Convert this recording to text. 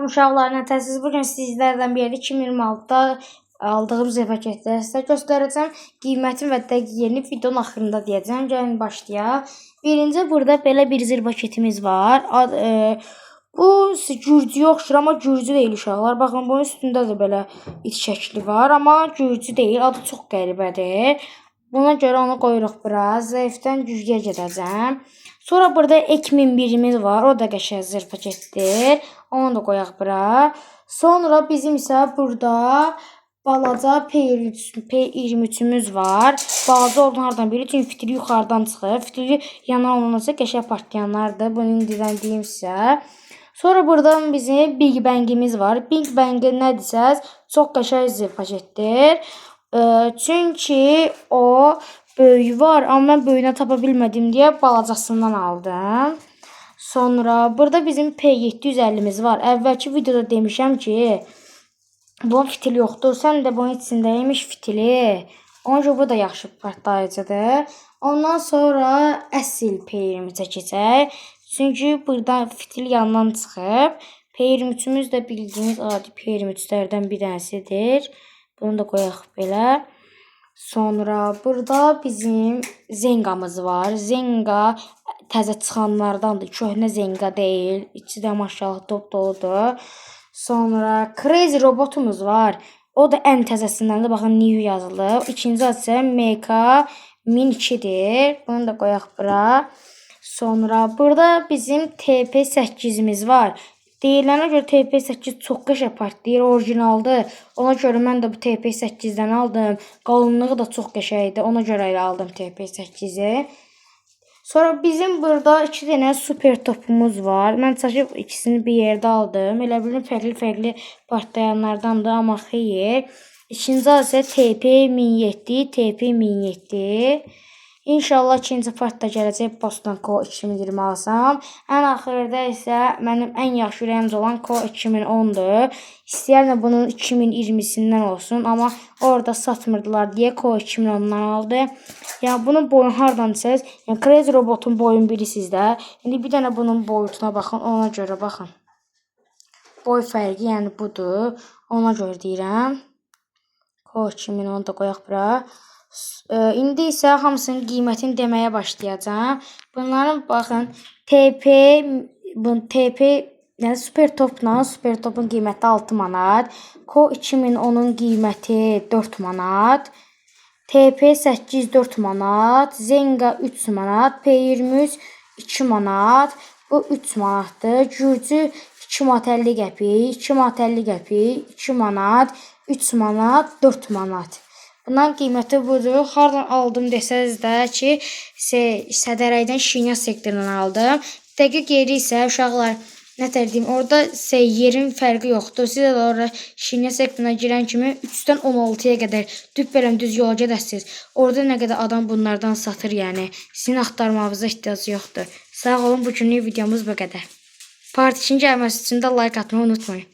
Uşaqlar, nətəsiz bugün sizlərdən biri 2026-da aldığım zəif paketləri sizə göstərəcəm. Qiymətin və dəqiqini videonun axırında deyəcəm. Gəlin başlayaq. Birinci burada belə bir zəif paketimiz var. Bu gürcüyə oxşur, amma gürcü deyil uşaqlar. Baxın, bunun üstündə də belə it şəkli var, amma gürcü deyil. Adı çox qəribədir. Buna görə onu qoyuruq bura. Zəifdən güclüyə gedəcəm. Sonra burada Ekmin birimiz var. O da qəşəng zəif paketdir. Onu da qoyaq bura. Sonra bizim isə burada balaca P23'ümüz var. Balaca onlardan biri, çünki fitili yuxarıdan çıxır. Fitili yanan olmasa qəşəng partlayanlardır. Bunu indidən deyim sizə. Sonra buradan bizim Big Bang'imiz var. Big Bang nədirsə, çox qəşəng zəif paketdir. Çünki o böyüyü var, amma mən böyüyünə tapa bilmədim deyə balacasından aldım. Sonra burada bizim P750'miz var. Əvvəlki videoda demişəm ki, bunun fitili yoxdur. Sən də bunun içindəymiş fitili. Onun üçün bu da yaxşı partlayıcıdır. Ondan sonra əsl P23'ə keçək. Çünki buradan fitil yandan çıxıb. P23'ümüz də bildiyiniz adi P23'lərdən bir dənəsidir. Bunu da qoyaq belə. Sonra burada bizim Zenga'mız var. Zenga təzə çıxanlardandır. Köhnə Zenga deyil. İçi də maşallah top doludur. Sonra Crazy robotumuz var. O da ən təzəsindəndir. Baxın, new yazılıb. İkinci adı isə MK1002'dir. Bunu da qoyaq bura. Sonra burada bizim TP8'imiz var. Deyilənə görə TP8 çox qəşəng partlayır, orijinaldır. Ona görə mən də bu TP8'dən aldım. Qalınlığı da çox qəşəngdir. Ona görə aldım TP8'i. Sonra bizim burada 2 dənə super topumuz var. Mən çaşıb ikisini bir yerdə aldım. Elə bilim fərqli partlayanlardandır, amma xeyr. İkinci adı isə TP1007, TP1007. İnşallah ikinci partda gələcək Boston Co 2020 alsam. Ən axırda isə mənim ən yaxşı ürəyimcə olan Co 2010'dur. İstəyərlə bunun 2020'sindən olsun, amma orada satmırdılar deyə Co 2010'dan aldı. Yəni bunun boyun hardan desəz, yəni Crazy Robotun boyun biri sizdə. İndi bir dənə bunun boyutuna baxın, ona görə baxın. Boy fərqi yəni budur. Ona görə deyirəm. Co 2010'da qoyaq bura. İndi isə hamısının qiymətini deməyə başlayacağım. Bunların baxın TP yəni super topla, super topun qiyməti 6 manat. Co 2010'un qiyməti 4 manat. TP8 4 manat. Zenga 3 manat. P23 2 manat. Bu 3 manatdır. Gürcü 2 manat 50 qəpik, 2 manat 50 qəpik, 2 manat, 3 manat, 4 manat. Bundan qiyməti budur. Hardan aldım desəz də ki, Sədərəydən Şinya sektorundan aldım. Dəqiq yeri isə uşaqlar, nətər deyim, orada yerin fərqi yoxdur. Siz də orada Şinya sektoruna girən kimi 3-dən 16'ya qədər düz yola gedəsiniz. Orada nə qədər adam bunlardan satır, yəni. Sizin axtarmağınıza ehtiyac yoxdur. Sağ olun, bugünlük videomuz bu qədər. Part 2-ci gəlməsi üçün də like atmayı unutmayın.